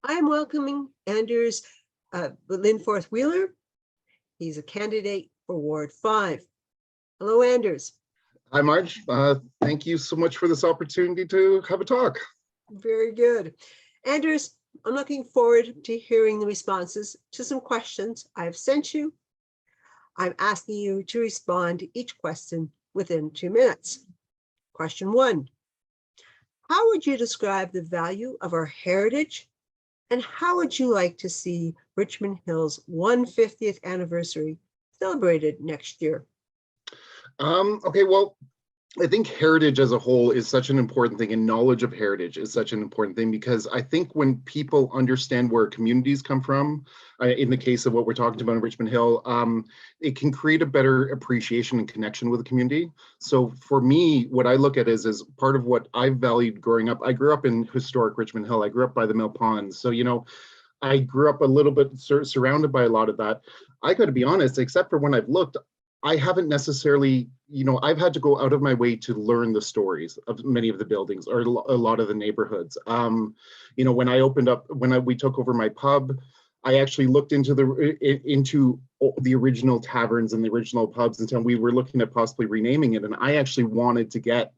I am welcoming Anders Lindfors-Wheeler. He's a candidate for Ward 5. Hello, Anders. Hi, Marj. Thank you so much for this opportunity to have a talk. Very good. Anders, I'm looking forward to hearing the responses to some questions I've sent you. I'm asking you to respond to each question within 2 minutes. Question 1. How would you describe the value of our heritage? And how would you like to see Richmond Hill's 150th anniversary celebrated next year? Okay, well, I think heritage as a whole is such an important thing, and knowledge of heritage is such an important thing, because I think when people understand where communities come from, in the case of what we're talking about in Richmond Hill, it can create a better appreciation and connection with the community. So for me, what I look at is part of what I valued growing up. I grew up in historic Richmond Hill. I grew up by the Mill Ponds. So, I grew up a little bit surrounded by a lot of that. I got to be honest, except for when I've looked, I haven't necessarily, I've had to go out of my way to learn the stories of many of the buildings or a lot of the neighborhoods. When we took over my pub, I actually looked into the original taverns and the original pubs until we were looking at possibly renaming it. And I actually wanted to get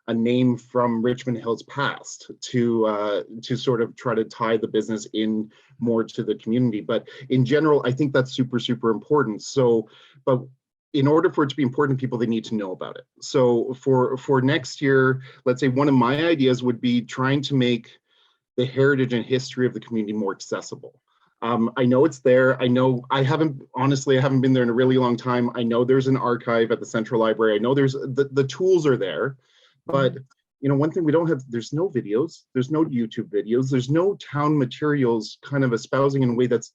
a name from Richmond Hill's past to sort of try to tie the business in more to the community. But in general, I think that's super, super important. So, but in order for it to be important to people, they need to know about it. So for next year, let's say one of my ideas would be trying to make the heritage and history of the community more accessible. I know it's there. I know I haven't been there in a really long time. I know there's an archive at the Central Library. I know there's the tools are there, but one thing we don't have, there's no videos, there's no YouTube videos, there's no town materials kind of espousing in a way that's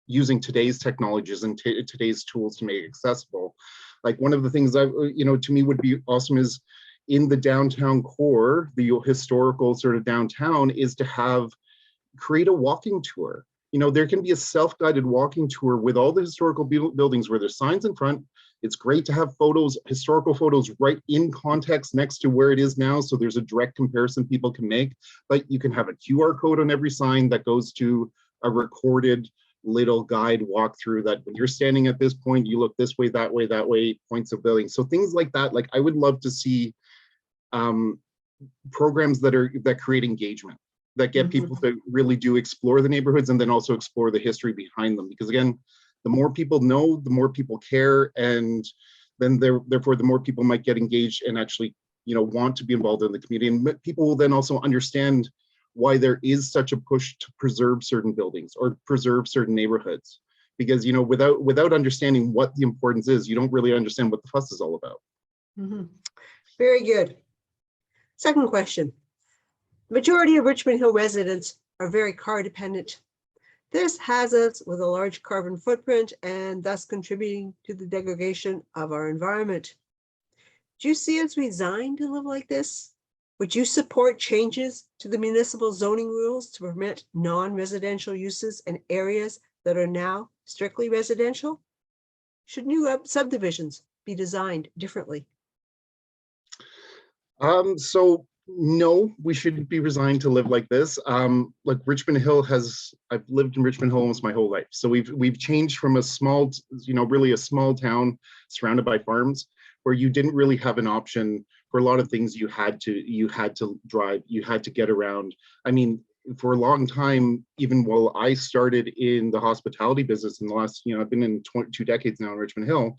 using today's technologies and today's tools to make it accessible. Like one of the things to me would be awesome is in the downtown core, the historical sort of downtown, is to create a walking tour. There can be a self-guided walking tour with all the historical buildings where there's signs in front. It's great to have historical photos right in context next to where it is now. So there's a direct comparison people can make, but you can have a QR code on every sign that goes to a recorded little guide walkthrough that when you're standing at this point, you look this way, that way, points of building. So things like that, like I would love to see programs that create engagement, that get people to really do explore the neighborhoods and then also explore the history behind them. Because again, the more people know, the more people care, and then therefore the more people might get engaged and actually want to be involved in the community. And people will then also understand why there is such a push to preserve certain buildings or preserve certain neighborhoods, because without understanding what the importance is, you don't really understand what the fuss is all about. Very good. Second question. The majority of Richmond Hill residents are very car dependent. This has us with a large carbon footprint and thus contributing to the degradation of our environment. Do you see us resigned to live like this? Would you support changes to the municipal zoning rules to permit non-residential uses in areas that are now strictly residential? Should new subdivisions be designed differently? So no, we shouldn't be resigned to live like this. Like Richmond Hill I've lived in Richmond Hill almost my whole life. So we've changed from a small, really a small town surrounded by farms where you didn't really have an option for a lot of things. You had to drive, you had to get around. I mean, for a long time, even while I started in the hospitality business in the last, I've been in 2 decades now in Richmond Hill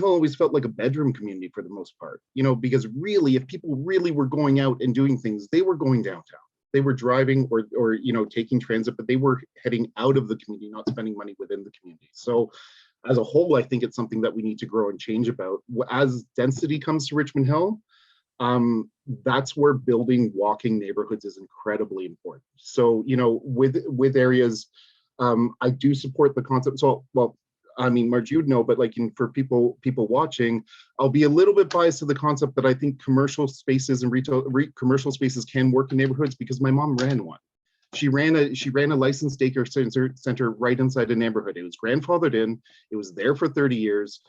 always felt like a bedroom community for the most part, because really, if people really were going out and doing things, they were going downtown. They were driving or taking transit, but they were heading out of the community, not spending money within the community. So as a whole, I think it's something that we need to grow and change about. As density comes to Richmond Hill, that's where building walking neighborhoods is incredibly important. So, with areas, I do support the concept. So, well, I mean, Marj, you'd know, but for people watching, I'll be a little bit biased to the concept that I think commercial spaces and commercial spaces can work in neighborhoods, because my mom ran one. She ran a licensed daycare center right inside a neighborhood. It was grandfathered in. It was there for 30 years.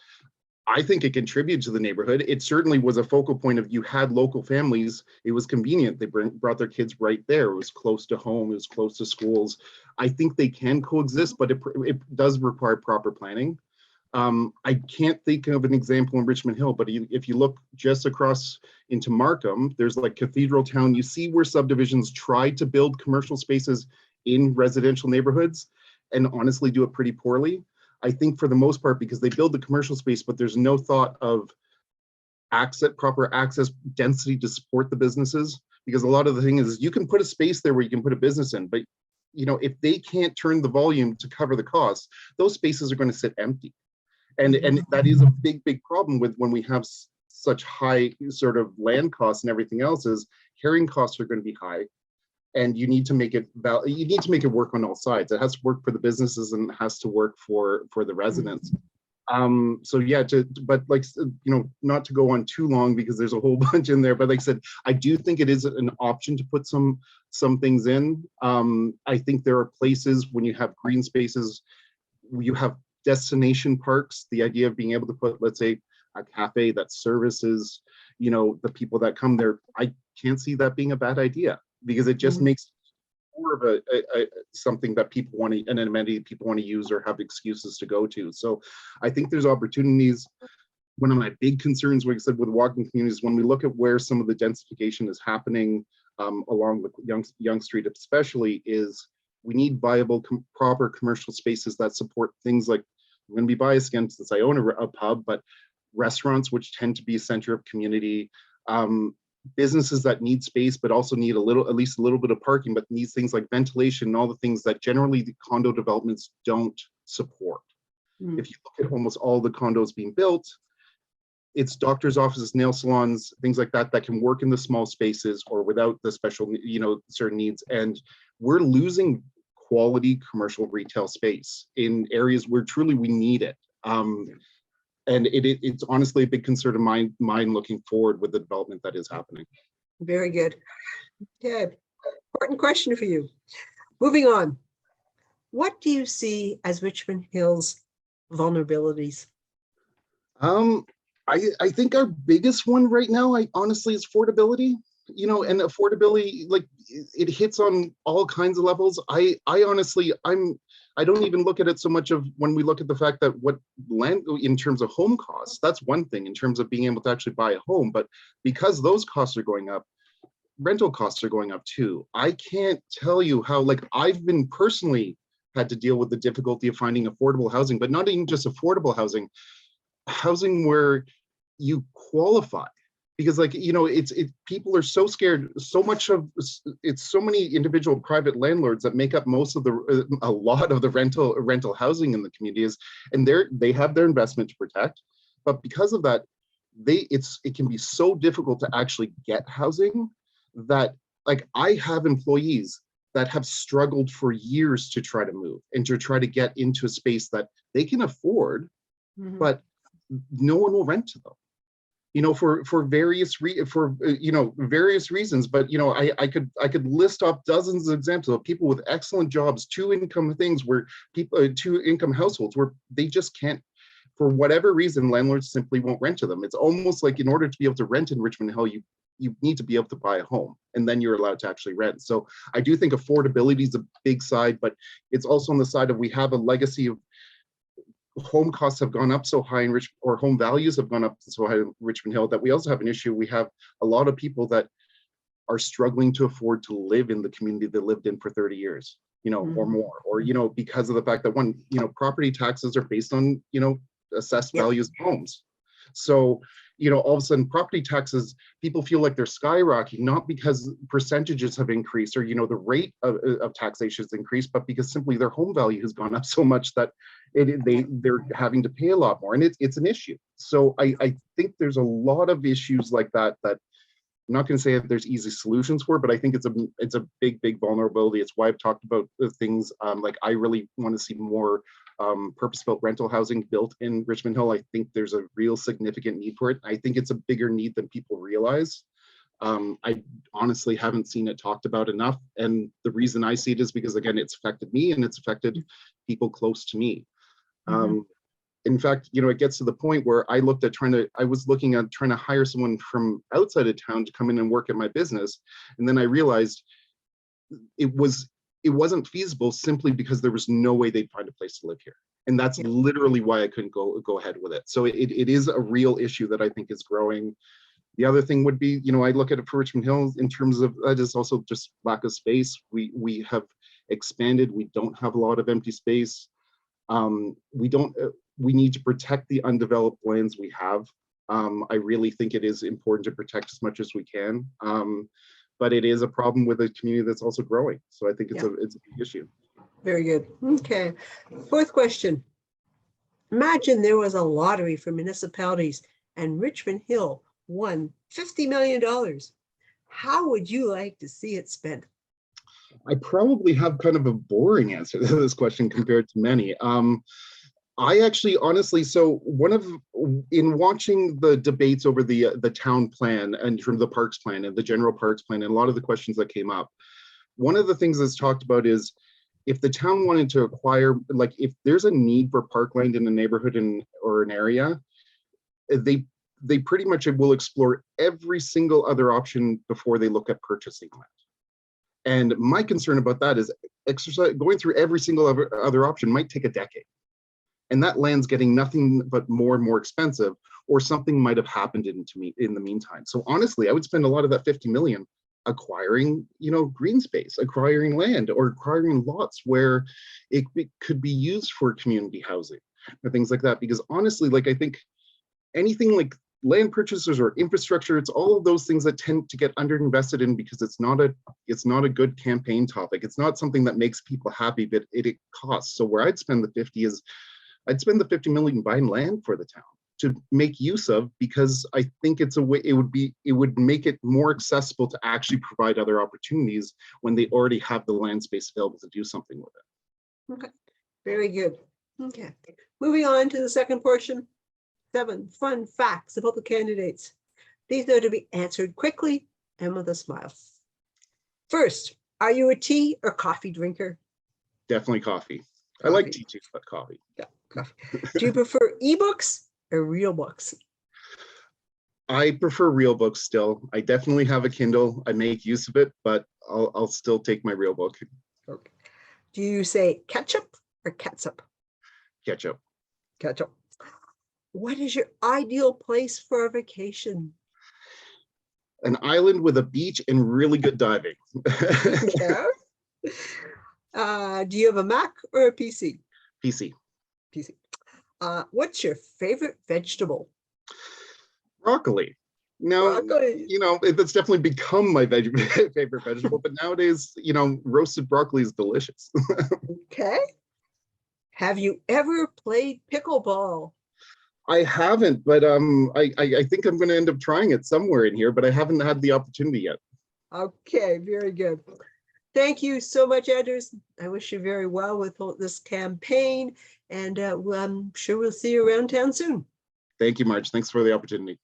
I think it contributed to the neighborhood. It certainly was a focal point of, you had local families. It was convenient. They brought their kids right there. It was close to home. It was close to schools. I think they can coexist, but it does require proper planning. I can't think of an example in Richmond Hill, but if you look just across into Markham, there's like Cathedral Town. You see where subdivisions try to build commercial spaces in residential neighborhoods and honestly do it pretty poorly. I think for the most part, because they build the commercial space, but there's no thought of proper access density to support the businesses. Because a lot of the thing is, you can put a space there where you can put a business in, but if they can't turn the volume to cover the costs, those spaces are going to sit empty. And that is a big problem with when we have such high sort of land costs and everything else, is carrying costs are going to be high. And you need to make it work on all sides. It has to work for the businesses and it has to work for the residents. So yeah, but like, not to go on too long because there's a whole bunch in there, but like I said, I do think it is an option to put some things in. I think there are places when you have green spaces, you have destination parks, the idea of being able to put, let's say, a cafe that services, the people that come there. I can't see that being a bad idea, because it just makes more of a something that people want to, an amenity people want to use or have excuses to go to. So I think there's opportunities. One of my big concerns, like I said, with walking communities, when we look at where some of the densification is happening along the Young Street especially, is we need viable, proper commercial spaces that support things like, I'm going to be biased again since I own a pub, but restaurants, which tend to be a center of community, businesses that need space, but also need at least a little bit of parking, but needs things like ventilation and all the things that generally the condo developments don't support. If you look at almost all the condos being built, it's doctor's offices, nail salons, things like that, that can work in the small spaces or without the special, certain needs. And we're losing quality commercial retail space in areas where truly we need it. And it's honestly a big concern of mine looking forward with the development that is happening. Very good. Okay, important question for you. Moving on. What do you see as Richmond Hill's vulnerabilities? I think our biggest one right now, honestly, is affordability. And affordability, like, it hits on all kinds of levels. I honestly, I don't even look at it so much of when we look at the fact that what land in terms of home costs, that's one thing in terms of being able to actually buy a home, but because those costs are going up, rental costs are going up too. I can't tell you how, like, I've been personally had to deal with the difficulty of finding affordable housing, but not even just affordable housing where you qualify. Because, like, people are so scared. So many individual private landlords that make up most of a lot of the rental housing in the communities, and they have their investment to protect. But because of that, it can be so difficult to actually get housing that, like, I have employees that have struggled for years to try to move and to try to get into a space that they can afford, but no one will rent to them. For various reasons. But I could list off dozens of examples of people with excellent jobs, two-income households where they just can't, for whatever reason, landlords simply won't rent to them. It's almost like, in order to be able to rent in Richmond Hill, you need to be able to buy a home, and then you're allowed to actually rent. So I do think affordability is a big side, but it's also on the side of, we have a legacy of home costs have gone up so high or home values have gone up so high in Richmond Hill, that we also have an issue. We have a lot of people that are struggling to afford to live in the community they lived in for 30 years, or more, or, because of the fact that property taxes are based on, assessed values of homes. So, all of a sudden property taxes, people feel like they're skyrocketing, not because percentages have increased or, the rate of taxation has increased, but because simply their home value has gone up so much that they're having to pay a lot more. And it's an issue. So I think there's a lot of issues like that I'm not going to say that there's easy solutions for, but I think it's a big vulnerability. It's why I've talked about the things like, I really want to see more purpose-built rental housing built in Richmond Hill. I think there's a real significant need for it. I think it's a bigger need than people realize. I honestly haven't seen it talked about enough. And the reason I see it is because, again, it's affected me and it's affected people close to me. in fact, it gets to the point where I was looking at trying to hire someone from outside of town to come in and work at my business. And then I realized it wasn't feasible simply because there was no way they'd find a place to live here. And that's literally why I couldn't go ahead with it. So it is a real issue that I think is growing. The other thing would be, I look at it for Richmond Hill in terms of that is also just lack of space. We have expanded. We don't have a lot of empty space. We need to protect the undeveloped lands we have. I really think it is important to protect as much as we can. But it is a problem with a community that's also growing. So I think it's a big issue. Very good. Okay. Fourth question. Imagine there was a lottery for municipalities and Richmond Hill won $50 million. How would you like to see it spent? I probably have kind of a boring answer to this question compared to many. I actually, honestly, in watching the debates over the town plan and from the parks plan and the general parks plan and a lot of the questions that came up, one of the things that's talked about is if the town wanted to acquire, like if there's a need for parkland in a neighborhood or an area, they pretty much will explore every single other option before they look at purchasing land. And my concern about that is going through every single other option might take a decade. And that land's getting nothing but more and more expensive, or something might have happened in the meantime. So honestly, I would spend a lot of that 50 million acquiring, green space, acquiring land, or acquiring lots where it could be used for community housing or things like that. Because honestly, like I think anything like land purchases or infrastructure, it's all of those things that tend to get underinvested in because it's not a good campaign topic. It's not something that makes people happy, but it costs. So where I'd spend the 50 is I'd spend the 50 million buying land for the town to make use of, because I think it's a way, it would make it more accessible to actually provide other opportunities when they already have the land space available to do something with it. Okay, very good. Okay, moving on to the second portion. 7 fun facts about the candidates. These are to be answered quickly and with a smile. First, are you a tea or coffee drinker? Definitely coffee. I like tea too, but coffee. Yeah, coffee. Do you prefer ebooks or real books? I prefer real books still. I definitely have a Kindle. I make use of it, but I'll still take my real book. Okay. Do you say ketchup or catsup? Ketchup. Ketchup. What is your ideal place for a vacation? An island with a beach and really good diving. Yeah. Do you have a Mac or a PC? PC. PC. What's your favorite vegetable? Broccoli. Now, broccoli. It's definitely become my favorite vegetable, but nowadays, roasted broccoli is delicious. Okay. Have you ever played pickleball? I haven't, but I think I'm going to end up trying it somewhere in here, but I haven't had the opportunity yet. Okay, very good. Thank you so much, Anders. I wish you very well with this campaign, and I'm sure we'll see you around town soon. Thank you, Marj. Thanks for the opportunity.